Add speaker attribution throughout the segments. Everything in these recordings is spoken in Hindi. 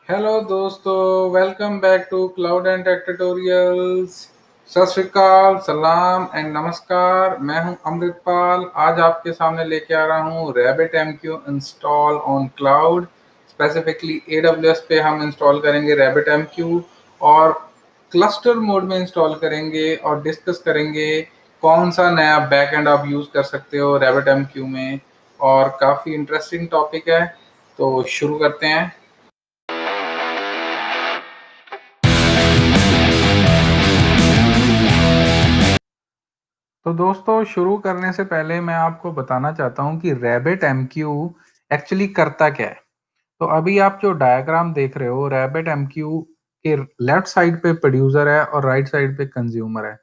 Speaker 1: हेलो दोस्तों, welcome back to cloud and tech tutorials. Sat Sri अकाल, सलाम एंड नमस्कार। मैं हूं अमृतपाल। आज आपके सामने लेके आ रहा हूं rabbit MQ install on cloud. Specifically AWS पे हम इंस्टॉल करेंगे रैबिट एमक्यू और क्लस्टर मोड में इंस्टॉल करेंगे और डिस्कस करेंगे कौन सा नया बैकएंड आप यूज़ कर सकते हो रैबिट एमक्यू में। और काफ़ी इंटरेस्टिंग टॉपिक है, तो शुरू करते हैं। तो दोस्तों, शुरू करने से पहले मैं आपको बताना चाहता हूं कि रैबिट एमक्यू एक्चुअली करता क्या है। तो अभी आप जो डायग्राम देख रहे हो, रैबिट एमक्यू के लेफ्ट साइड पे प्रोड्यूसर है और राइट साइड पे कंज्यूमर है।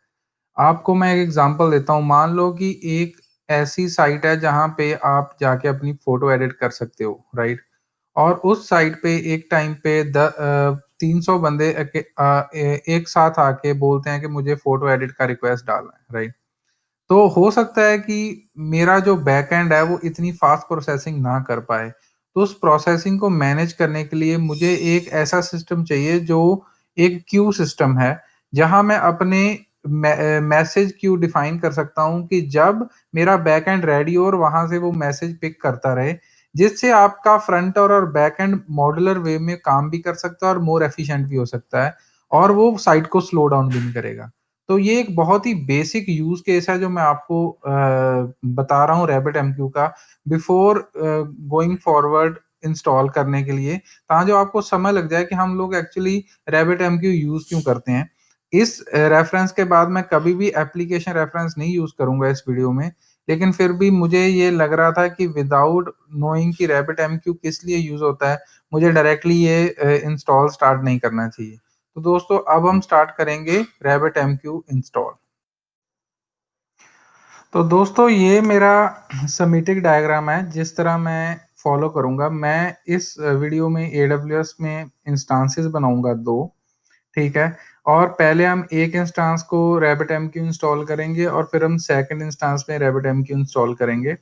Speaker 1: आपको मैं एक एग्जांपल देता हूं। मान लो कि एक ऐसी साइट है जहां पे आप जाके अपनी फोटो एडिट कर सकते हो, राइट। और उस साइट पे एक टाइम पे 300 बंदे एक साथ आके बोलते हैं कि मुझे फोटो एडिट का रिक्वेस्ट डालना है, राइट। तो हो सकता है कि मेरा जो बैकएंड है वो इतनी फास्ट प्रोसेसिंग ना कर पाए। तो उस प्रोसेसिंग को मैनेज करने के लिए मुझे एक ऐसा सिस्टम चाहिए जो एक क्यू सिस्टम है, जहां मैं अपने मैसेज क्यू डिफाइन कर सकता हूं कि जब मेरा बैकएंड रेडी हो और वहां से वो मैसेज पिक करता रहे, जिससे आपका फ्रंट और बैकएंड मॉड्यूलर वे में काम भी कर सकता है और मोर एफिशिएंट भी हो सकता है, और वो साइट को स्लो डाउन भी नहीं करेगा। तो ये एक बहुत ही बेसिक यूज केस है जो मैं आपको बता रहा हूँ रैबिट एमक्यू का, बिफोर गोइंग फॉरवर्ड इंस्टॉल करने के लिए, ताकि आपको समझ लग जाए कि हम लोग एक्चुअली रैबिट एमक्यू यूज क्यों करते हैं। इस रेफरेंस के बाद मैं कभी भी एप्लीकेशन रेफरेंस नहीं यूज करूंगा इस वीडियो में, लेकिन फिर भी मुझे ये लग रहा था कि विदाउट नोइंग कि रैबिट एमक्यू किस लिए यूज होता है, मुझे डायरेक्टली ये इंस्टॉल स्टार्ट नहीं करना चाहिए। तो दोस्तों, अब हम स्टार्ट करेंगे रैबिट एमक्यू इंस्टॉल। तो दोस्तों, ये मेरा समीटिक डायग्राम है जिस तरह मैं फॉलो करूंगा। मैं इस वीडियो में एडब्ल्यूएस में इंस्टांसेस बनाऊंगा दो, ठीक है। और पहले हम एक इंस्टांस को रैबिट एमक्यू इंस्टॉल करेंगे और फिर हम सेकंड इंस्टांस में रैबिट एमक्यू इंस्टॉल करेंगे।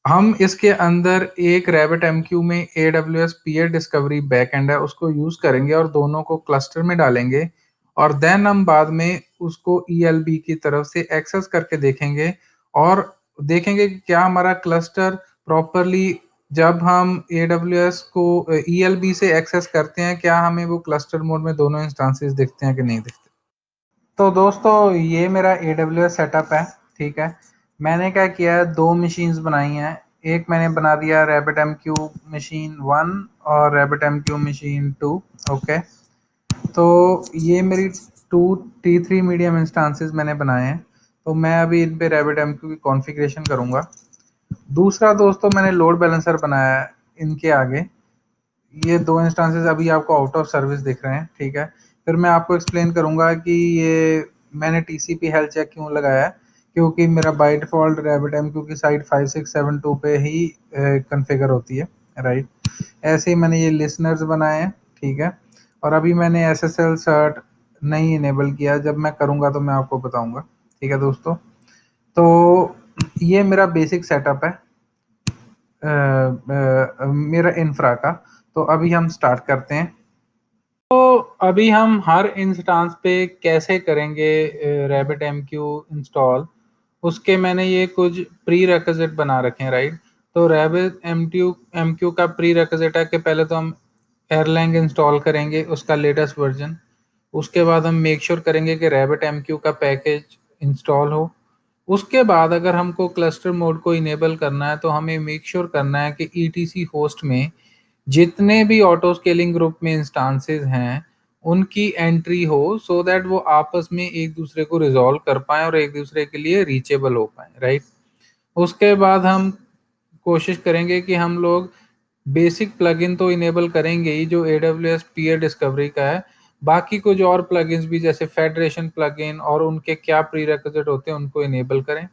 Speaker 1: हम इसके अंदर एक रैबिट एमक्यू में AWS पीयर डिस्कवरी बैकएंड है उसको यूज करेंगे और दोनों को क्लस्टर में डालेंगे। और देन हम बाद में उसको ELB की तरफ से एक्सेस करके देखेंगे और देखेंगे कि क्या हमारा क्लस्टर प्रॉपरली, जब हम AWS को ELB से एक्सेस करते हैं, क्या हमें वो क्लस्टर मोड में दोनों इंस्टांसेस दिखते हैं कि नहीं दिखते। तो दोस्तों, ये मेरा AWS सेटअप है, ठीक है। मैंने क्या किया है, दो मशीन्स बनाई हैं। एक मैंने बना दिया रैबिट एमक्यू मशीन 1 और रैबिट एमक्यू मशीन 2। ओके, तो ये मेरी 2 T3 मीडियम इंस्टांसेस मैंने बनाए हैं। तो मैं अभी इन पे रैबिट एमक्यू की कॉन्फ़िगरेशन करूँगा। दूसरा दोस्तों, मैंने लोड बैलेंसर बनाया है इनके आगे। ये दो इंस्टांसेस अभी आपको आउट ऑफ सर्विस दिख रहे हैं, ठीक है। फिर मैं आपको एक्सप्लेन करूंगा कि ये मैंने TCP हेल्थ चेक क्यों लगाया है, क्योंकि मेरा बाय डिफॉल्ट रैबिट एमक्यू की साइट 5672 पे ही कॉन्फ़िगर होती है, राइट। ऐसे ही मैंने ये लिसनर्स बनाए हैं, ठीक है। और अभी मैंने SSL सर्ट नहीं इनेबल किया, जब मैं करूंगा तो मैं आपको बताऊंगा, ठीक है दोस्तों। तो ये मेरा बेसिक सेटअप है मेरा इंफ्रा का। तो अभी हम स्टार्ट करते हैं। तो अभी हम हर इंस्टांस पे कैसे करेंगे रैबिट एमक्यू इंस्टॉल, उसके मैंने ये कुछ प्री रेक्विजिट बना रखे हैं, राइट। तो रैबिट एमक्यू एमक्यू का प्री रेक्विजिट है कि पहले तो हम एरलैंग इंस्टॉल करेंगे, उसका लेटेस्ट वर्जन। उसके बाद हम मेक श्योर करेंगे कि रैबिट एमक्यू का पैकेज इंस्टॉल हो। उसके बाद अगर हमको क्लस्टर मोड को इनेबल करना है तो हमें मेक श्योर करना है कि ETC होस्ट में जितने भी ऑटो स्केलिंग ग्रुप में इंस्टांसेस हैं उनकी एंट्री हो, सो दैट वो आपस में एक दूसरे को रिजॉल्व कर पाए और एक दूसरे के लिए रीचेबल हो पाए, राइट। उसके बाद हम कोशिश करेंगे कि हम लोग बेसिक प्लगइन तो इनेबल करेंगे ही जो AWS पीयर डिस्कवरी का है। बाकी कुछ और प्लगइन्स भी, जैसे फेडरेशन प्लगइन और उनके क्या प्री रिक्विजिट होते हैं, उनको इनेबल करें।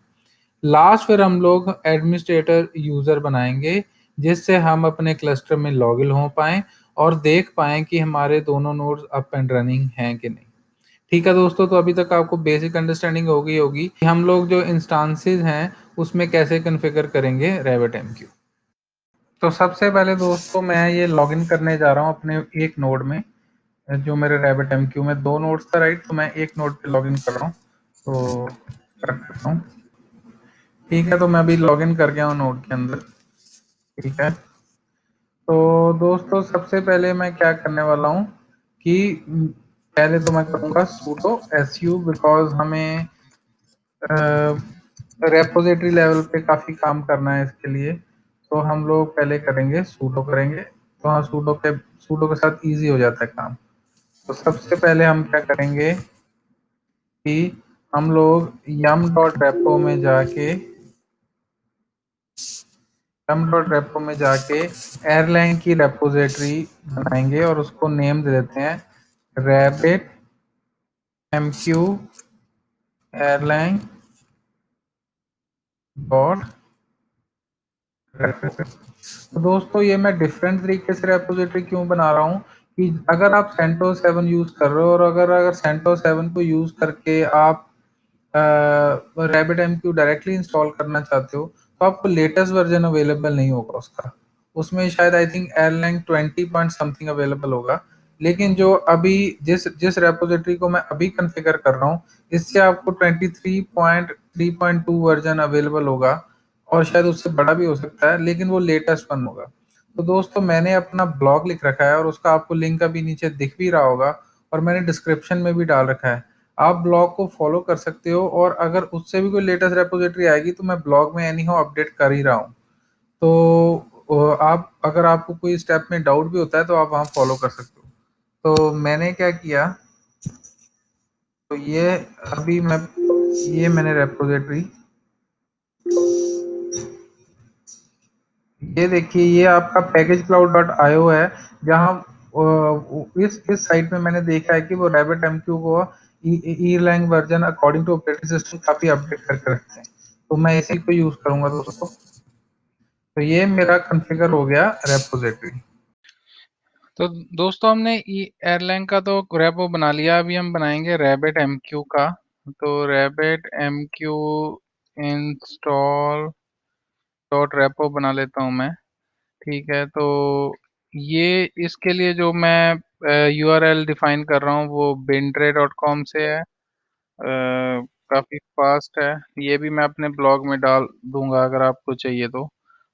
Speaker 1: लास्ट फिर हम लोग एडमिनिस्ट्रेटर यूजर बनाएंगे, जिससे हम अपने क्लस्टर में लॉग इन हो पाएं और देख पाएं कि हमारे दोनों नोड्स अप एंड रनिंग हैं कि नहीं। ठीक है दोस्तों, तो अभी तक आपको बेसिक अंडरस्टैंडिंग हो गई होगी कि हम लोग जो इंस्टांसेस हैं उसमें कैसे कॉन्फ़िगर करेंगे रैबिट एमक्यू। तो सबसे पहले दोस्तों मैं ये लॉगिन करने जा रहा हूँ अपने एक नोड में, जो मेरे रैबिट एमक्यू में 2 नोड्स था, राइट? तो मैं एक नोड पे लॉगिन कर रहा हूँ, तो कर देता हूँ। ठीक है, तो मैं अभी लॉगिन कर गया हूँ नोड के अंदर। ठीक है, तो दोस्तों सबसे पहले मैं क्या करने वाला हूँ कि पहले तो मैं करूँगा sudo su, बिकॉज हमें रेपोजिटरी लेवल पे काफ़ी काम करना है इसके लिए। तो हम लोग पहले करेंगे sudo करेंगे, तो हाँ sudo के साथ इजी हो जाता है काम। तो सबसे पहले हम क्या करेंगे कि हम लोग yum.repo में जाके एयरलाइन की रेपोजिटरी बनाएंगे और उसको नेम दे देते हैं रैबिट एमक्यू एयरलाइन डॉट। तो दोस्तों ये मैं डिफरेंट तरीके से रेपोजिटरी क्यों बना रहा हूँ कि अगर आप CentOS 7 यूज कर रहे हो और अगर CentOS 7 को यूज करके आप रैबिट एमक्यू डायरेक्टली इंस्टॉल करना चाहते हो, तो आपको लेटेस्ट वर्जन अवेलेबल नहीं होगा उसका। उसमें शायद I think airline 20 point something available होगा, लेकिन जो अभी जिस जिस रेपोजिटरी को मैं अभी कॉन्फ़िगर कर रहा हूँ, इससे आपको 23.3.2 वर्जन अवेलेबल होगा और शायद उससे बड़ा भी हो सकता है, लेकिन वो लेटेस्ट वन होगा। तो दोस्तों मैंने अपना ब्लॉग लिख रखा है और उसका आपको लिंक अभी नीचे दिख भी रहा होगा और मैंने डिस्क्रिप्शन में भी डाल रखा है। आप ब्लॉग को फॉलो कर सकते हो और अगर उससे भी कोई लेटेस्ट रेपोजिटरी आएगी तो मैं ब्लॉग में एनी हाउ अपडेट कर ही रहा हूँ। तो आप अगर आपको कोई स्टेप में डाउट भी होता है तो आप वहाँ फॉलो कर सकते हो। तो मैंने क्या किया, तो ये मैंने रेपोजिटरी, ये देखिए ये आपका पैकेज क्लाउड डॉट आईओ है, जहाँ इस साइट में मैंने देखा है कि वो रैबिट एमक्यू को Erlang version according to operating system काफी अपडेट करके रखते हैं। तो मैं इसी को यूज करूंगा दोस्तों। तो ये मेरा कॉन्फ़िगर हो गया रेपोजिटरी। तो दोस्तों हमने एयरलाइन का तो रेपो बना लिया, अभी हम बनाएंगे रैबिट एमक्यू का। तो rabbit MQ install dot repo बना लेता हूँ मैं। ठीक है, तो ये इसके लिए जो मैं यूआरएल डिफाइन कर रहा हूँ वो bintray.com से है। काफ़ी फास्ट है, ये भी मैं अपने ब्लॉग में डाल दूंगा अगर आपको चाहिए तो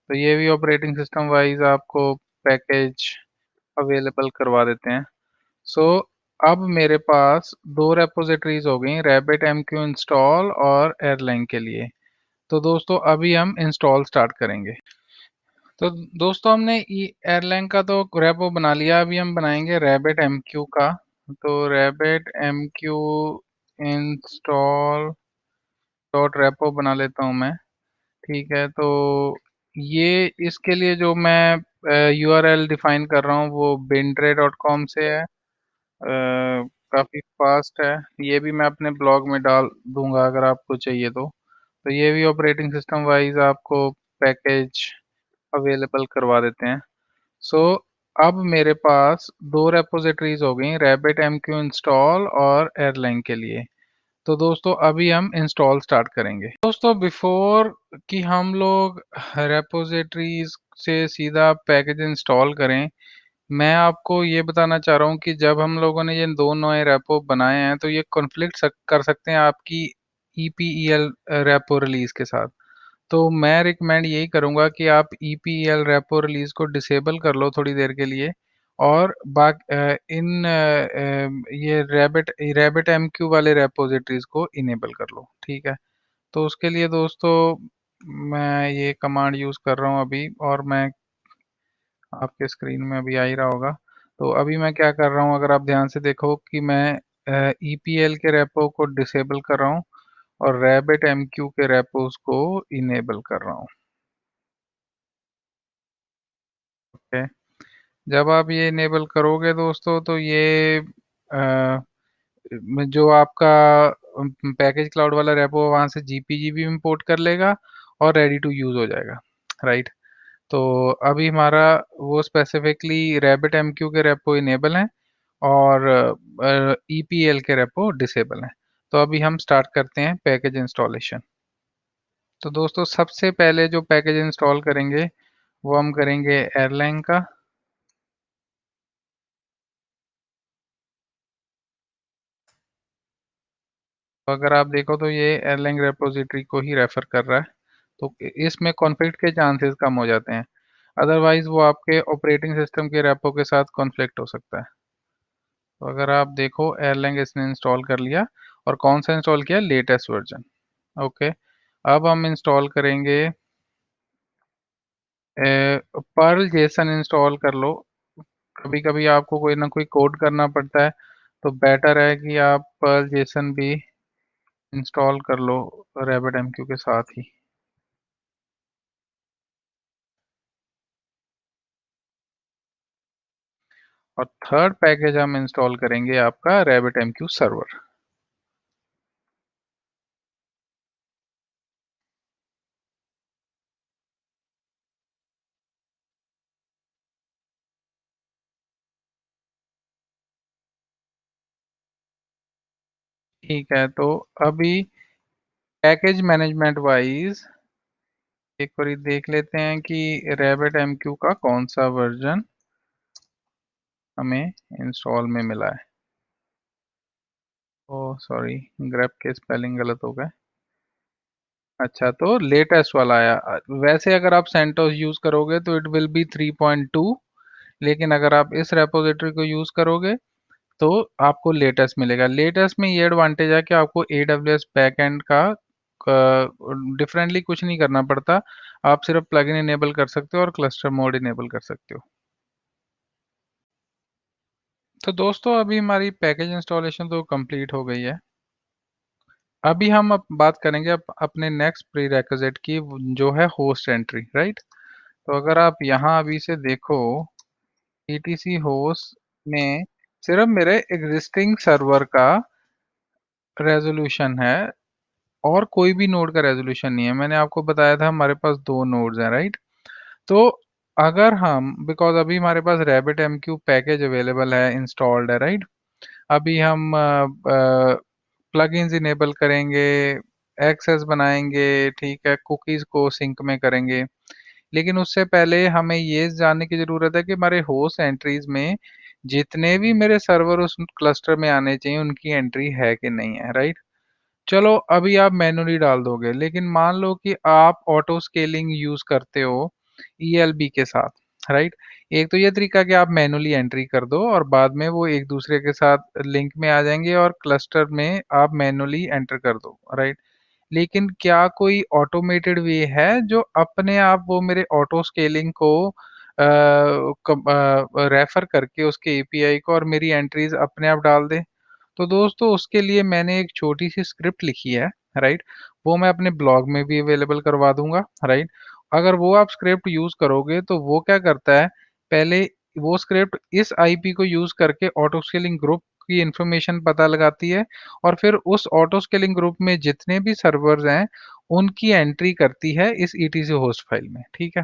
Speaker 1: ये भी ऑपरेटिंग सिस्टम वाइज आपको पैकेज अवेलेबल करवा देते हैं। सो अब मेरे पास दो रेपोजिटरीज हो गई, रैबिट एमक्यू इंस्टॉल और एयरलाइन के लिए। तो दोस्तों अभी हम इंस्टॉल स्टार्ट करेंगे। तो दोस्तों हमने एयरलाइन का तो रेपो बना लिया, अभी हम बनाएंगे रैबिट एमक्यू का। तो rabbit MQ install dot repo बना लेता हूँ मैं। ठीक है, तो ये इसके लिए जो मैं यूआरएल डिफाइन कर रहा हूँ वो bintray.com से है। काफ़ी फास्ट है, ये भी मैं अपने ब्लॉग में डाल दूंगा अगर आपको चाहिए तो ये भी ऑपरेटिंग सिस्टम वाइज आपको पैकेज अवेलेबल करवा देते हैं। सो अब मेरे पास दो रेपोजिटरीज हो गई, रैबिट एमक्यू इंस्टॉल और एयरलाइन के लिए। तो दोस्तों अभी हम इंस्टॉल स्टार्ट करेंगे। दोस्तों बिफोर कि हम लोग रेपोजिटरीज से सीधा पैकेज इंस्टॉल करें, मैं आपको ये बताना चाह रहा हूँ कि जब हम लोगों ने ये दो नए रेपो बनाए हैं तो ये कॉन्फ्लिक्ट कर सकते हैं आपकी EPEL रेपो रिलीज के साथ। तो मैं रिकमेंड यही करूँगा कि आप EPEL रेपो रिलीज को डिसेबल कर लो थोड़ी देर के लिए और ये रैबिट एमक्यू वाले रेपोजिटरीज को इनेबल कर लो। ठीक है, तो उसके लिए दोस्तों मैं ये कमांड यूज़ कर रहा हूँ अभी और मैं आपके स्क्रीन में अभी आ ही रहा होगा। तो अभी मैं क्या कर रहा हूँ, अगर आप ध्यान से देखो कि मैं EPL के रेपो को डिसेबल कर रहा हूँ और रैबिट एमक्यू के रेपोस को इनेबल कर रहा हूँ। ओके, जब आप ये इनेबल करोगे दोस्तों तो ये जो आपका पैकेज क्लाउड वाला रेपो वहाँ से GPG भी इंपोर्ट कर लेगा और रेडी टू यूज़ हो जाएगा, राइट? तो अभी हमारा वो स्पेसिफिकली रैबिट एमक्यू के रेपो इनेबल हैं और EPL के रेपो डिसेबल हैं। तो अभी हम स्टार्ट करते हैं पैकेज इंस्टॉलेशन। तो दोस्तों सबसे पहले जो पैकेज इंस्टॉल करेंगे वो हम करेंगे एयरलाइन का। तो अगर आप देखो तो ये एयरलाइन रेपोजिटरी को ही रेफर कर रहा है, तो इसमें कॉन्फ्लिक्ट के चांसेस कम हो जाते हैं। अदरवाइज वो आपके ऑपरेटिंग सिस्टम के रेपो के साथ कॉन्फ्लिक्ट हो सकता है। तो अगर आप देखो एयरलाइन इसने इंस्टॉल कर लिया, और कौन सा इंस्टॉल किया, लेटेस्ट वर्जन। ओके, अब हम इंस्टॉल करेंगे पर्ल जेसन इंस्टॉल कर लो। कभी कभी आपको कोई ना कोई कोड करना पड़ता है, तो बेटर है कि आप पर्ल जेसन भी इंस्टॉल कर लो रैबिट एमक्यू के साथ ही। और थर्ड पैकेज हम इंस्टॉल करेंगे आपका रैबिट एमक्यू सर्वर। ठीक है, तो अभी पैकेज मैनेजमेंट वाइज एक बार देख लेते हैं कि रैबिट एमक्यू का कौन सा वर्जन हमें इंस्टॉल में मिला है। ओ सॉरी, ग्रेप के स्पेलिंग गलत हो गए। अच्छा, तो लेटेस्ट वाला आया। वैसे अगर आप सेंटोस यूज करोगे तो इट विल बी 3.2, लेकिन अगर आप इस रेपोजिटरी को यूज करोगे तो आपको लेटेस्ट मिलेगा। लेटेस्ट में ये एडवांटेज है कि आपको AWS बैकएंड का डिफरेंटली कुछ नहीं करना पड़ता। आप सिर्फ प्लगइन इनेबल कर सकते हो और क्लस्टर मोड इनेबल कर सकते हो। तो दोस्तों अभी हमारी पैकेज इंस्टॉलेशन तो कंप्लीट हो गई है। अभी हम अब बात करेंगे अपने नेक्स्ट प्री रेक्विजिट की, जो है होस्ट एंट्री, राइट। तो अगर आप यहाँ अभी से देखो, ETC होस्ट में सिर्फ मेरे एग्जिस्टिंग सर्वर का रेजोल्यूशन है, और कोई भी नोड का रेजोल्यूशन नहीं है। मैंने आपको बताया था हमारे पास दो नोड्स हैं, राइट। तो अगर हम, बिकॉज अभी हमारे पास रैबिट एमक्यू पैकेज अवेलेबल है, इंस्टॉल्ड है, राइट। अभी हम प्लगइन्स इनेबल करेंगे, एक्सेस बनाएंगे, ठीक है, कुकीज को सिंक में करेंगे। लेकिन उससे पहले हमें ये जानने की ज़रूरत है कि हमारे होस्ट एंट्रीज में जितने भी मेरे सर्वर उस क्लस्टर में आने चाहिए उनकी एंट्री है कि नहीं है, राइट। चलो अभी आप मैनुअली डाल दोगे, लेकिन मान लो कि आप ऑटो स्केलिंग यूज करते हो ELB के साथ, राइट। एक तो ये तरीका कि आप मैनुअली एंट्री कर दो और बाद में वो एक दूसरे के साथ लिंक में आ जाएंगे और क्लस्टर में आप मैनुअली एंटर कर दो, राइट। लेकिन क्या कोई ऑटोमेटेड वे है जो अपने आप वो मेरे ऑटो स्केलिंग को रेफर करके उसके API को और मेरी एंट्रीज अपने आप डाल दे? तो दोस्तों उसके लिए मैंने एक छोटी सी स्क्रिप्ट लिखी है, राइट। वो मैं अपने ब्लॉग में भी अवेलेबल करवा दूंगा, राइट। अगर वो आप स्क्रिप्ट यूज करोगे तो वो क्या करता है, पहले वो स्क्रिप्ट इस IP को यूज करके ऑटो स्केलिंग ग्रुप की इंफॉर्मेशन पता लगाती है, और फिर उस ऑटो स्केलिंग ग्रुप में जितने भी सर्वर्स हैं उनकी एंट्री करती है इस ETC होस्ट फाइल में, ठीक है।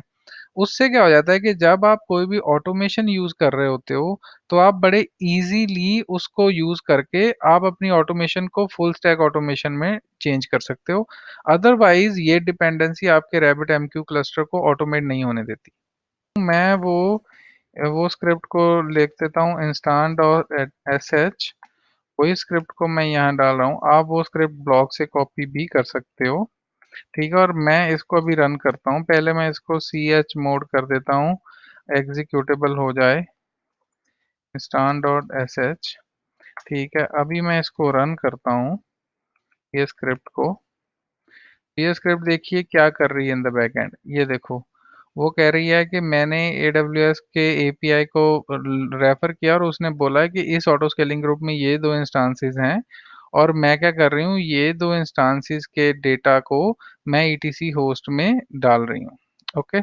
Speaker 1: उससे क्या हो जाता है कि जब आप कोई भी ऑटोमेशन यूज कर रहे होते हो तो आप बड़े इजीली उसको यूज करके आप अपनी ऑटोमेशन को फुल स्टैक ऑटोमेशन में चेंज कर सकते हो। अदरवाइज ये डिपेंडेंसी आपके रैबिट MQ क्लस्टर को ऑटोमेट नहीं होने देती। मैं वो स्क्रिप्ट को लिख देता हूँ, इंस्टांट और sh। वही स्क्रिप्ट को मैं यहाँ डाल रहा हूँ, आप वो स्क्रिप्ट ब्लॉक से कॉपी भी कर सकते हो, ठीक है। और मैं इसको अभी रन करता हूँ, पहले मैं इसको CH मोड कर देता हूँ, एग्जीक्यूटेबल हो जाए stan.sh। ठीक है, अभी मैं इसको रन करता हूँ ये स्क्रिप्ट को। ये स्क्रिप्ट देखिए क्या कर रही है इन द बैक एंड, ये देखो। वो कह रही है कि मैंने AWS के API को रेफर किया और उसने बोला है कि इस ऑटो स्केलिंग ग्रुप में ये दो इंस्टांसेस हैं, और मैं क्या कर रही हूँ, ये दो इंस्टांसेस के डेटा को मैं ETC होस्ट में डाल रही हूँ। ओके।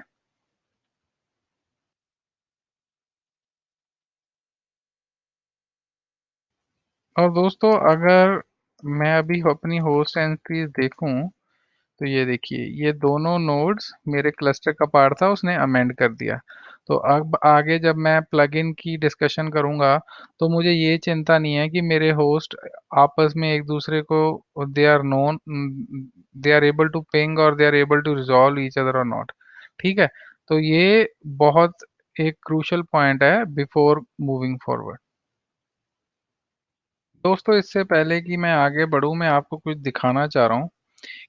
Speaker 1: और दोस्तों अगर मैं अभी अपनी होस्ट एंट्रीज देखूं, तो ये देखिए ये दोनों नोड्स मेरे क्लस्टर का पार्ट था, उसने अमेंड कर दिया। तो अब आगे जब मैं प्लगइन की डिस्कशन करूंगा तो मुझे ये चिंता नहीं है कि मेरे होस्ट आपस में एक दूसरे को, they are known, they are able to ping और they are able to resolve each other और नॉट, ठीक है। तो ये बहुत एक क्रूशियल पॉइंट है बिफोर मूविंग फॉरवर्ड। दोस्तों इससे पहले कि मैं आगे बढ़ूँ, मैं आपको कुछ दिखाना चाह रहा हूँ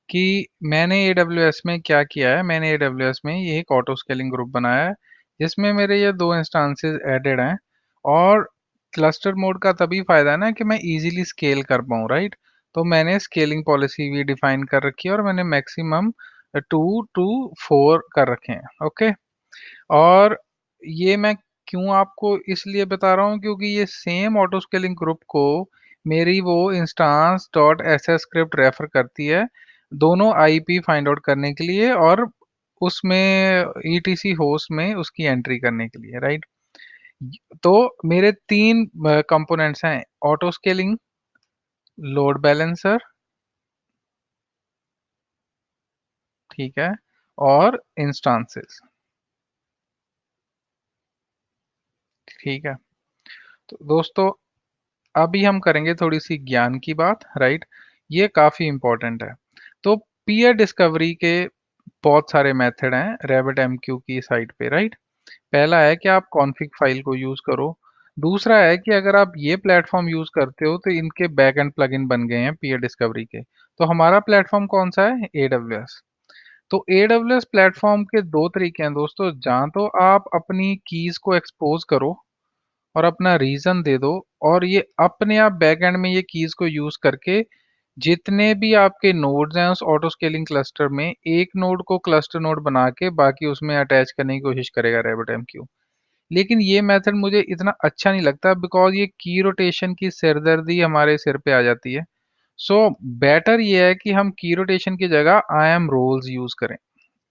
Speaker 1: कि मैंने एडब्ल्यूएस में क्या किया है। मैंने एडब्ल्यूएस में ये एक ऑटो स्केलिंग ग्रुप बनाया है, जिसमें मेरे ये 2 इंस्टांसेस एडेड हैं। और क्लस्टर मोड का तभी फ़ायदा है ना कि मैं इजीली स्केल कर पाऊँ, राइट? तो मैंने स्केलिंग पॉलिसी भी डिफाइन कर रखी है और मैंने मैक्सिमम 2 टू 4 कर रखे हैं, ओके? और ये मैं क्यों आपको इसलिए बता रहा हूँ, क्योंकि ये सेम ऑटो स्केलिंग ग्रुप को मेरी वो instance dot SS script refer करती है, दोनों आईपी फाइंड आउट करने के लिए और उसमें ईटीसी होस्ट में उसकी एंट्री करने के लिए, राइट? तो मेरे 3 कंपोनेंट्स हैं, ऑटो स्केलिंग, लोड बैलेंसर, ठीक है? और इंस्टांसेस, ठीक है? तो दोस्तों अभी हम करेंगे थोड़ी सी ज्ञान की बात, राइट? ये काफ़ी इंपॉर्टेंट है। तो पीयर डिस्कवरी के बहुत सारे मेथड हैं रैबिट एमक्यू की साइट पे, राइट? पहला है कि आप कॉन्फ़िग फाइल को यूज़ करो। दूसरा है कि अगर आप ये प्लेटफॉर्म यूज़ करते हो तो इनके बैक एंड प्लगइन बन गए हैं पीयर डिस्कवरी के। तो हमारा प्लेटफॉर्म कौन सा है? एडब्ल्यूएस। तो एडब्ल्यूएस प्लेटफॉर्म के दो तरीके हैं दोस्तों, जहाँ तो आप अपनी कीज़ को एक्सपोज करो और अपना रीज़न दे दो, और ये अपने आप बैकएंड में ये कीज़ को यूज़ करके जितने भी आपके नोड्स हैं उस ऑटो स्केलिंग क्लस्टर में एक नोड को क्लस्टर नोड बना के बाकी उसमें अटैच करने की कोशिश करेगा RabbitMQ। लेकिन ये मेथड मुझे इतना अच्छा नहीं लगता, बिकॉज ये की रोटेशन की सिरदर्दी हमारे सिर पे आ जाती है। सो बेटर ये है कि हम की रोटेशन की जगह आई एम रोल्स यूज़ करें,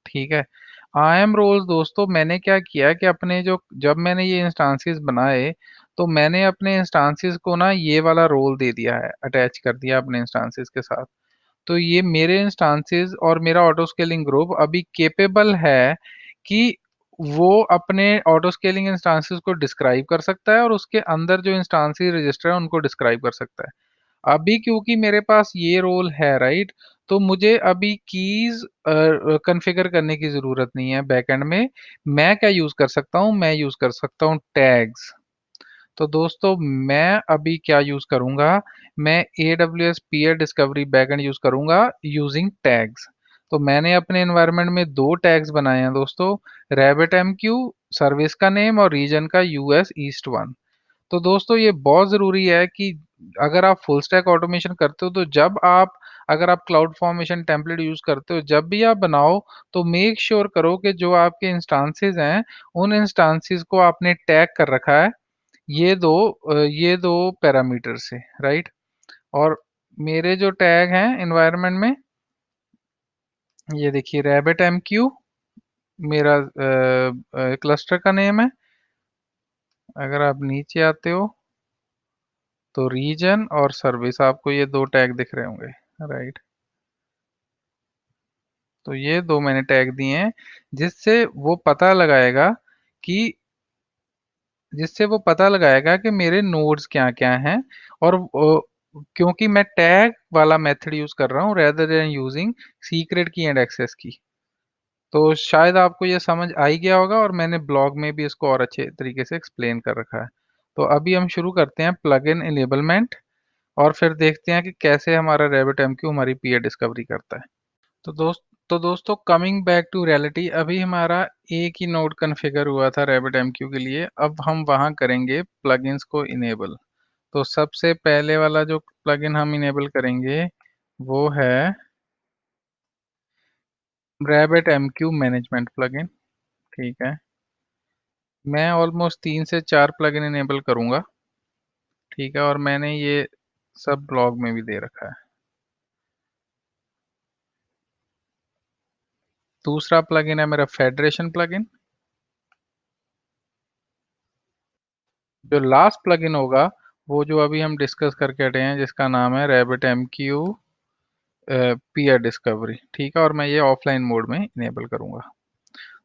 Speaker 1: ठीक है? आई एम रोल्स दोस्तों, मैंने क्या किया कि अपने जो जब मैंने ये इंस्टांसेस बनाए, तो मैंने अपने इंस्टांसेस को ना ये वाला रोल दे दिया है, अटैच कर दिया अपने इंस्टांसेस के साथ। तो ये मेरे इंस्टांसेस और मेरा ऑटो स्केलिंग ग्रुप अभी केपेबल है कि वो अपने ऑटो स्केलिंग इंस्टांसेस को डिस्क्राइब कर सकता है और उसके अंदर जो इंस्टांसेस रजिस्टर है उनको डिस्क्राइब कर सकता है। अभी क्योंकि मेरे पास ये रोल है, राइट? तो मुझे अभी कीज कॉन्फ़िगर करने की ज़रूरत नहीं है बैकएंड में। मैं क्या यूज़ कर सकता हूँ? मैं यूज़ कर सकता हूँ टैग्स। तो दोस्तों मैं अभी क्या यूज़ करूँगा? मैं AWS peer discovery backend use करूँगा यूजिंग टैग्स। तो मैंने अपने एनवायरनमेंट में 2 टैग्स बनाए हैं दोस्तों, RabbitMQ सर्विस का नेम और रीजन का US ईस्ट 1। तो दोस्तों ये बहुत ज़रूरी है कि अगर आप फुल स्टैक ऑटोमेशन करते हो, तो जब आप अगर आप क्लाउड फॉर्मेशन टेम्पलेट यूज़ करते हो, जब भी आप बनाओ तो मेक श्योर करो कि जो आपके इंस्टांसेस हैं उन इंस्टांसेस को आपने टैग कर रखा है ये दो पैरामीटर से, राइट? और मेरे जो टैग हैं एनवायरनमेंट में, ये देखिए रैबिट एमक्यू मेरा क्लस्टर का नेम है। अगर आप नीचे आते हो तो रीजन और सर्विस, आपको ये 2 टैग दिख रहे होंगे, राइट? तो ये 2 मैंने टैग दिए हैं जिससे वो पता लगाएगा कि जिससे वो पता लगाएगा कि मेरे नोड्स क्या-क्या हैं। और क्योंकि मैं टैग वाला मेथड यूज़ कर रहा हूँ रेदर देन यूजिंग सीक्रेट की एंड एक्सेस की। तो शायद आपको ये समझ आ ही गया होगा और मैंने ब्लॉग में भी इसको और अच्छे तरीके से एक्सप्लेन कर रखा है। तो अभी हम शुरू करते हैं प्लगइन इनेबलमेंट और फिर देखते हैं कि कैसे हमारा RabbitMQ हमारी पीयर डिस्कवरी करता है। तो दोस्तों कमिंग बैक टू रियलिटी, अभी हमारा एक ही नोड कॉन्फ़िगर हुआ था RabbitMQ के लिए। अब हम वहाँ करेंगे प्लगइन्स को इनेबल। तो सबसे पहले वाला जो प्लगइन हम इनेबल करेंगे वो है RabbitMQ मैनेजमेंट प्लगइन, ठीक है? मैं ऑलमोस्ट 3 से 4 प्लगइन इनेबल करूँगा, ठीक है? और मैंने ये सब ब्लॉग में भी दे रखा है। दूसरा प्लगइन है मेरा फेडरेशन प्लगइन। जो लास्ट प्लगइन होगा वो जो अभी हम डिस्कस करके हटे हैं, जिसका नाम है RabbitMQ पीयर डिस्कवरी, ठीक है? और मैं ये ऑफलाइन मोड में इनेबल करूँगा।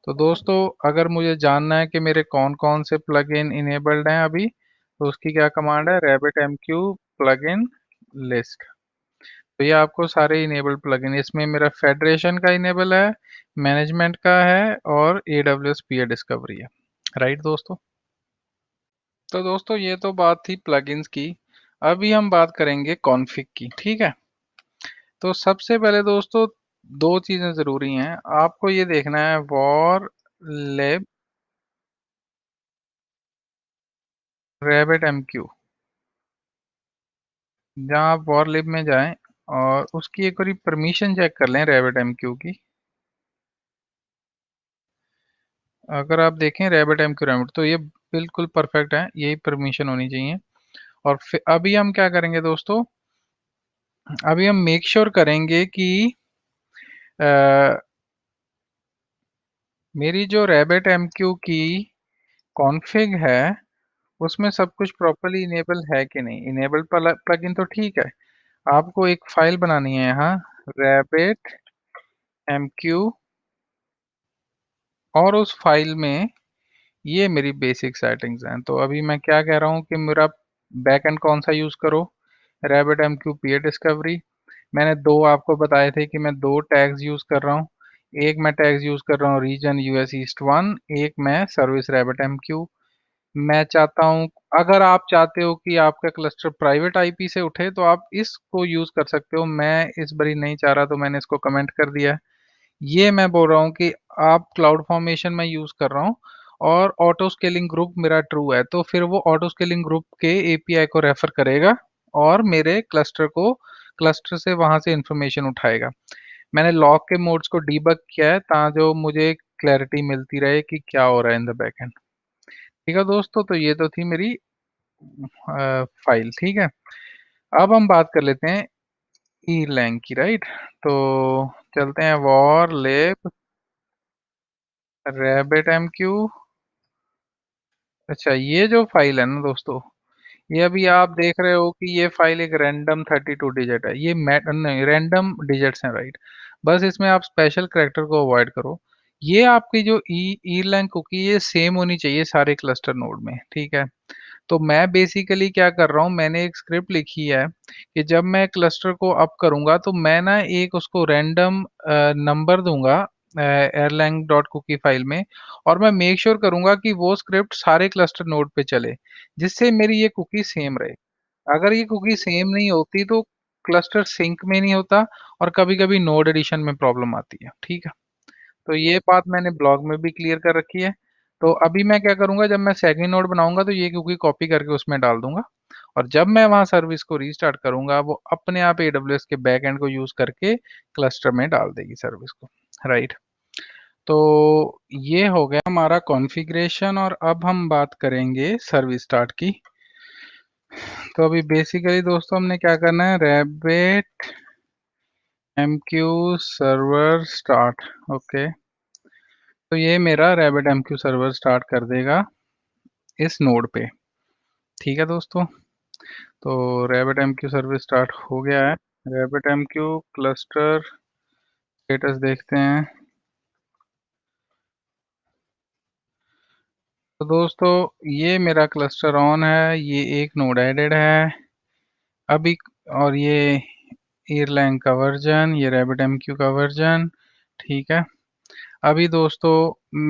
Speaker 1: तो दोस्तों अगर मुझे जानना है कि मेरे कौन-कौन से प्लगइन इनेबल्ड हैं अभी, तो उसकी क्या कमांड है? RabbitMQ plugin list. तो ये आपको सारे इनेबल प्लगइन, इसमें मेरा फेडरेशन का इनेबल है, मैनेजमेंट का है और AWS पीयर डिस्कवरी है। राइट दोस्तों? तो दोस्तों ये तो बात थी प्लगइन्स की। अभी हम बात करेंगे कॉन्फ़िग की, ठीक है? तो सबसे पहले दोस्तों 2 चीज़ें ज़रूरी हैं। आपको ये देखना है वॉर लिब रैबिट MQ, जहाँ आप वॉर लिब में जाएँ और उसकी एक बारी परमिशन चेक कर लें रैबिट MQ की। अगर आप देखें रैबिट MQ रैबिट तो ये बिल्कुल परफेक्ट है, यही परमिशन होनी चाहिए। और फिर अभी हम क्या करेंगे दोस्तों, अभी हम मेक श्योर करेंगे कि अ, मेरी जो रैबिट MQ की कॉन्फ़िग है, उसमें सब कुछ प्रॉपर्ली इनेबल है कि नहीं। इनेबल प्लगइन तो ठीक है, आपको एक फाइल बनानी है यहाँ रैबिट MQ, और उस फाइल में ये मेरी बेसिक सेटिंग्स हैं। तो अभी मैं क्या कह रहा हूँ कि मेरा बैकएंड कौन सा यूज़ करो, रैबिट MQ पीयर डिस्कवरी। मैंने 2 आपको बताए थे कि मैं 2 टैग्स यूज़ कर रहा हूँ। एक मैं टैग्स यूज़ कर रहा हूँ रीजन यूएस ईस्ट 1, एक मैं सर्विस रैबिट MQ। मैं चाहता हूँ, अगर आप चाहते हो कि आपका क्लस्टर प्राइवेट आईपी से उठे तो आप इसको यूज़ कर सकते हो। मैं इस बारी नहीं चाह रहा तो मैंने इसको कमेंट कर दिया है। ये मैं बोल रहा हूँ कि आप क्लाउड फॉर्मेशन में यूज़ कर रहा हूँ और ऑटो स्केलिंग ग्रुप मेरा ट्रू है, तो फिर वो ऑटो स्केलिंग ग्रुप के एपीआई को रेफर करेगा और मेरे क्लस्टर से वहां से इंफॉर्मेशन उठाएगा। मैंने लॉग के मोड्स को डीबग किया है ताकि जो मुझे क्लैरिटी मिलती रहे कि क्या हो रहा है इन द बैकएंड। ठीक है दोस्तों, तो ये तो थी मेरी फाइल, ठीक है। अब हम बात कर लेते हैं ई लैंग की, राइट? तो चलते हैं वॉर लेब रैबिट MQ। अच्छा, ये जो फाइल है ना दोस्तों, ये अभी आप देख रहे हो कि ये फाइल एक रैंडम 32 डिजिट है। ये मैट नहीं, रैंडम डिजिट्स हैं, राइट? बस इसमें आप स्पेशल कैरेक्टर को अवॉइड करो। ये आपकी जो ई लैंग कुकी ये सेम होनी चाहिए सारे क्लस्टर नोड में, ठीक है? तो मैं बेसिकली क्या कर रहा हूँ, मैंने एक स्क्रिप्ट लिखी है कि जब मैं क्लस्टर को अप करूँगा तो मैं ना एक उसको रैंडम नंबर दूंगा एयरलैंग डॉट कुकी फाइल में, और मैं मेक श्योर करूंगा कि वो स्क्रिप्ट सारे क्लस्टर नोड पे चले, जिससे मेरी ये कुकी सेम रहे। अगर ये कुकी सेम नहीं होती तो क्लस्टर सिंक में नहीं होता और कभी-कभी नोड एडिशन में प्रॉब्लम आती है, ठीक है? तो ये बात मैंने ब्लॉग में भी क्लियर कर रखी है। तो अभी मैं क्या करूँगा, जब मैं सेकंड नोड बनाऊँगा तो ये कुकी कॉपी करके उसमें डाल दूँगा, और जब मैं वहाँ सर्विस को रीस्टार्ट करूँगा वो अपने आप AWS के बैकएंड को यूज़ करके क्लस्टर में डाल देगी सर्विस को, राइट? तो ये हो गया हमारा कॉन्फ़िगरेशन, और अब हम बात करेंगे सर्विस स्टार्ट की। तो अभी बेसिकली दोस्तों हमने क्या करना है, rabbit MQ server start, okay. तो ये मेरा रैबिट MQ सर्वर स्टार्ट कर देगा इस नोड पे, ठीक है दोस्तों? तो रैबिट MQ सर्विस स्टार्ट हो गया है। रैबिट MQ क्लस्टर स्टेटस देखते हैं। तो दोस्तों ये मेरा क्लस्टर ऑन है, ये एक नोड एडेड है अभी, और ये ईरलैंग का वर्जन, ये रैबिट MQ का वर्जन, ठीक है। अभी दोस्तों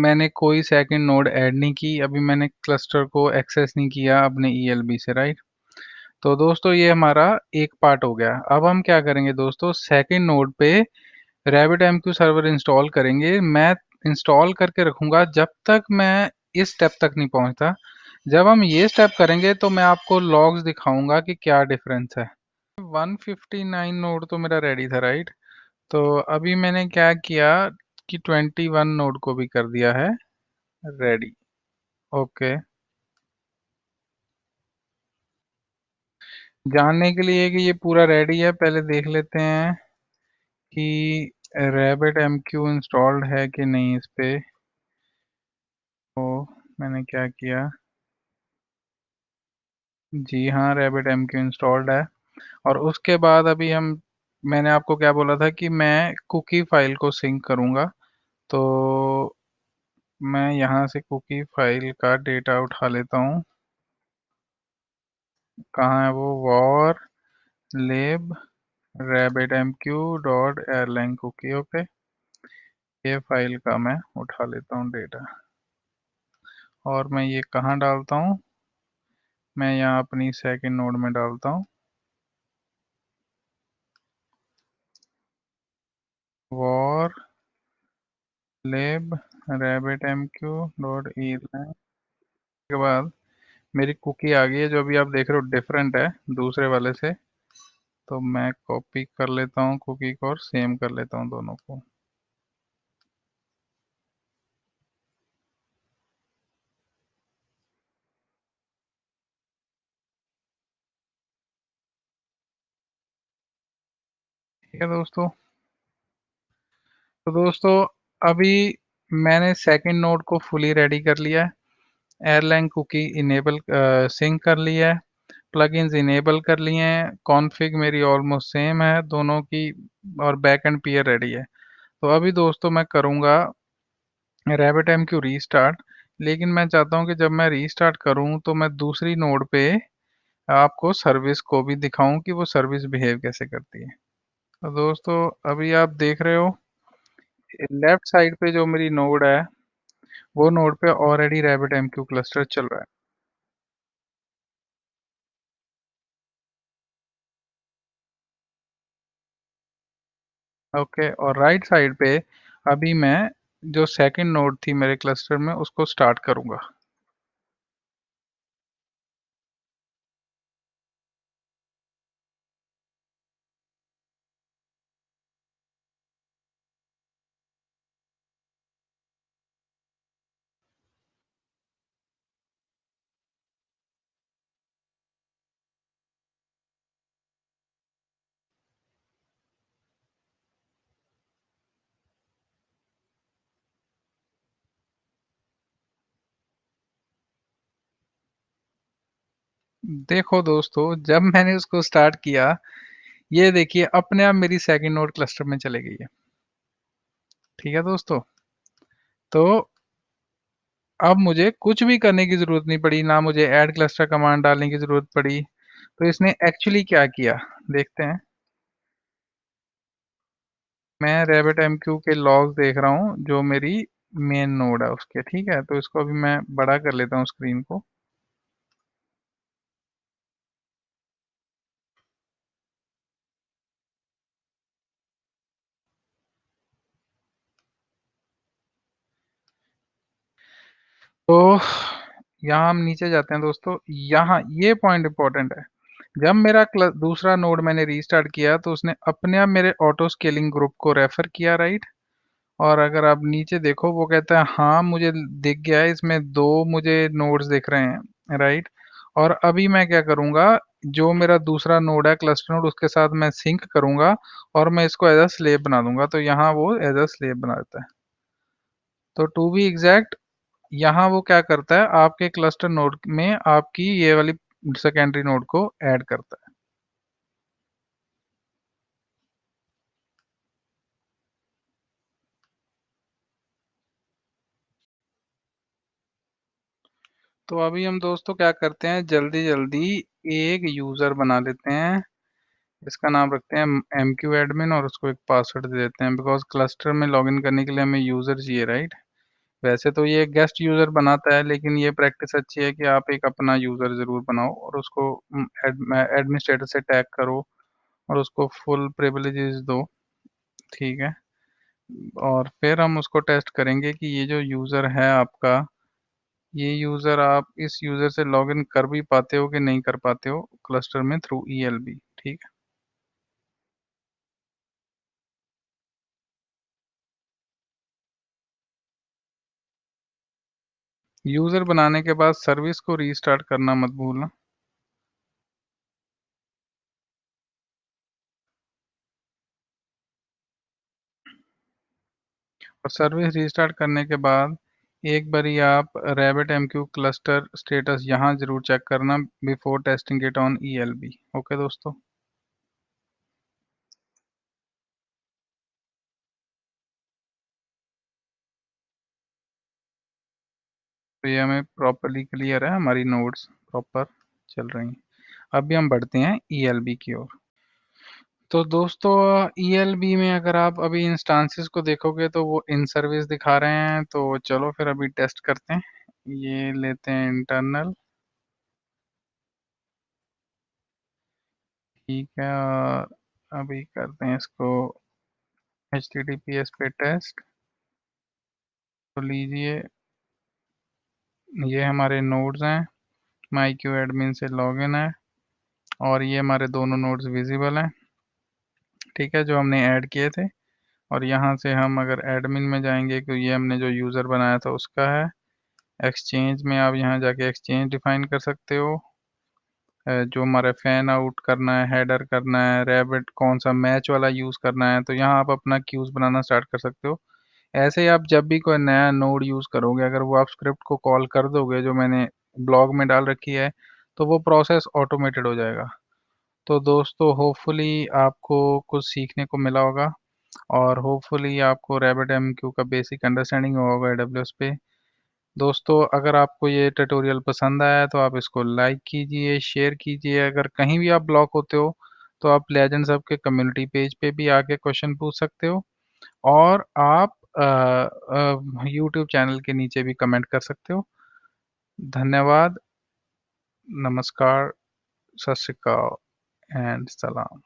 Speaker 1: मैंने कोई सेकंड नोड ऐड नहीं की, अभी मैंने क्लस्टर को एक्सेस नहीं किया अपने ELB से, राइट? तो दोस्तों ये हमारा एक पार्ट हो गया। अब हम क्या करेंगे दोस्तों, सेकंड नोड पे रैबिट MQ सर्वर इंस्टॉल करेंगे। मैं इंस्टॉल करके रखूंगा जब तक मैं इस स्टेप तक नहीं पहुंचता। जब हम ये स्टेप करेंगे तो मैं आपको लॉग्स दिखाऊंगा कि क्या डिफरेंस है। 159 नोड तो मेरा रेडी था, राइट? तो अभी मैंने क्या किया कि 21 नोड को भी कर दिया है रेडी, ओके। जानने के लिए कि ये पूरा रेडी है, पहले देख लेते हैं कि रैबिट MQ इंस्टॉल्ड है कि नहीं इस पे। तो मैंने क्या किया, जी हाँ, रैबिट MQ इंस्टॉल्ड है। और उसके बाद अभी हम, मैंने आपको क्या बोला था कि मैं कुकी फाइल को सिंक करूँगा। तो मैं यहाँ से कुकी फाइल का डेटा उठा लेता हूँ। कहाँ है वो, वॉर लिब rabbitmq.erlang cookie। ओके, ये फाइल का मैं उठा लेता हूँ डेटा, और मैं ये कहाँ डालता हूँ, मैं यहाँ अपनी सेकंड नोड में डालता हूँ, वॉर लिब rabbitmq.erlang के बाद मेरी कुकी आ गई है, जो अभी आप देख रहे हो डिफरेंट है दूसरे वाले से। तो मैं कॉपी कर लेता हूँ कुकी को और सेम कर लेता हूँ दोनों को। ठीक है दोस्तों, तो दोस्तों अभी मैंने सेकंड नोड को फुली रेडी कर लिया है, एयरलाइन कुकी इनेबल सिंक कर लिया है, प्लगइन्स इनेबल कर लिए हैं, कॉन्फ़िग मेरी ऑलमोस्ट सेम है दोनों की, और बैक एंड पीयर रेडी है। तो अभी दोस्तों मैं करूँगा रैबिट MQ रीस्टार्ट, लेकिन मैं चाहता हूँ कि जब मैं रीस्टार्ट करूँ तो मैं दूसरी नोड पे आपको सर्विस को भी दिखाऊं कि वो सर्विस बिहेव कैसे करती है। तो दोस्तों अभी आप देख रहे हो लेफ्ट साइड पे जो मेरी नोड है, वो नोड पे ऑलरेडी रैबिट MQ क्लस्टर चल रहा है। ओके, और राइट साइड पे अभी मैं जो सेकंड नोड थी मेरे क्लस्टर में उसको स्टार्ट करूंगा। देखो दोस्तों, जब मैंने उसको स्टार्ट किया, ये देखिए अपने आप मेरी सेकंड नोड क्लस्टर में चले गई है। ठीक है दोस्तों, तो अब मुझे कुछ भी करने की ज़रूरत नहीं पड़ी, ना मुझे ऐड क्लस्टर कमांड डालने की ज़रूरत पड़ी। तो इसने एक्चुअली क्या किया, देखते हैं। मैं रैबिट MQ के लॉग्स देख रहा हूँ जो मेरी मेन नोड है उसके। ठीक है, तो इसको अभी मैं बड़ा कर लेता हूँ स्क्रीन को। तो यहाँ हम नीचे जाते हैं दोस्तों, यहाँ ये पॉइंट इंपॉर्टेंट है। जब मेरा दूसरा नोड मैंने रीस्टार्ट किया तो उसने अपने आप मेरे ऑटो स्केलिंग ग्रुप को रेफर किया, राइट। और अगर आप नीचे देखो वो कहता है हाँ मुझे दिख गया है, इसमें 2 मुझे नोड्स दिख रहे हैं, राइट। और अभी मैं क्या करूँगा, जो मेरा दूसरा नोड है क्लस्टर नोड, उसके साथ मैं सिंक करूँगा और मैं इसको एज़ अ स्लेव बना दूँगा। तो यहाँ वो एज़ अ स्लेव बना देता है। तो टू बी एग्जैक्ट, यहाँ वो क्या करता है, आपके क्लस्टर नोड में आपकी ये वाली सेकेंडरी नोड को ऐड करता है। तो अभी हम दोस्तों क्या करते हैं, जल्दी-जल्दी एक यूज़र बना लेते हैं। इसका नाम रखते हैं MQ एडमिन और उसको एक पासवर्ड दे देते हैं, बिकॉज़ क्लस्टर में लॉगिन करने के लिए हमें यूज़र चाहिए, राइट। वैसे तो ये गेस्ट यूज़र बनाता है, लेकिन ये प्रैक्टिस अच्छी है कि आप एक अपना यूज़र ज़रूर बनाओ और उसको एडमिनिस्ट्रेटर से टैग करो और उसको फुल प्रिविलेजेस दो। ठीक है, और फिर हम उसको टेस्ट करेंगे कि ये जो यूज़र है आपका, ये यूज़र आप इस यूज़र से लॉगिन कर भी पाते हो कि नहीं कर पाते हो क्लस्टर में थ्रू ELB। ठीक है, यूज़र बनाने के बाद सर्विस को रीस्टार्ट करना मत भूलना। और सर्विस रीस्टार्ट करने के बाद एक बारी आप रैबिट MQ क्लस्टर स्टेटस यहाँ ज़रूर चेक करना before testing it on ELB। Okay दोस्तों, तो ये हमें प्रॉपर्ली क्लियर है, हमारी नोड्स प्रॉपर चल रही हैं। अभी हम बढ़ते हैं ELB की ओर। तो दोस्तों ईएलबी में अगर आप अभी इंस्टांसेस को देखोगे तो वो इन सर्विस दिखा रहे हैं, तो चलो फिर अभी टेस्ट करते हैं। ये लेते हैं इंटरनल, ठीक है, और अभी करते हैं इसको HTTPS पे टेस्ट। तो लीजिए, ये हमारे नोड्स हैं, माई क्यू एडमिन से लॉगिन है और ये हमारे दोनों नोड्स विजिबल हैं, ठीक है, जो हमने ऐड किए थे। और यहाँ से हम अगर एडमिन में जाएंगे, क्योंकि ये हमने जो यूज़र बनाया था उसका है। एक्सचेंज में आप यहाँ जाके एक्सचेंज डिफाइन कर सकते हो। जो हमारा फैन आउट करना है, हेडर करना है, रैबिट कौन सा मैच वाला यूज़ करना है, तो यहाँ आप अपना क्यूज़ बनाना स्टार्ट कर सकते हो। ऐसे ही आप जब भी कोई नया नोड यूज़ करोगे, अगर वो आप स्क्रिप्ट को कॉल कर दोगे जो मैंने ब्लॉग में डाल रखी है, तो वो प्रोसेस ऑटोमेटेड हो जाएगा। तो दोस्तों होपफुली आपको कुछ सीखने को मिला होगा और होपफुली आपको रैबिट एमक्यू का बेसिक अंडरस्टैंडिंग हुआ होगा एडब्ल्यूएस पे। दोस्तों अगर आपको ये ट्यूटोरियल पसंद आया तो आप इसको लाइक कीजिए, शेयर कीजिए। अगर कहीं भी आप ब्लॉक होते हो तो आप लेजेंड्स हब के कम्युनिटी पेज पे भी आके क्वेश्चन पूछ सकते हो और आप यूट्यूब चैनल के नीचे भी कमेंट कर सकते हो। धन्यवाद, नमस्कार, सत श्री अकाल एंड सलाम।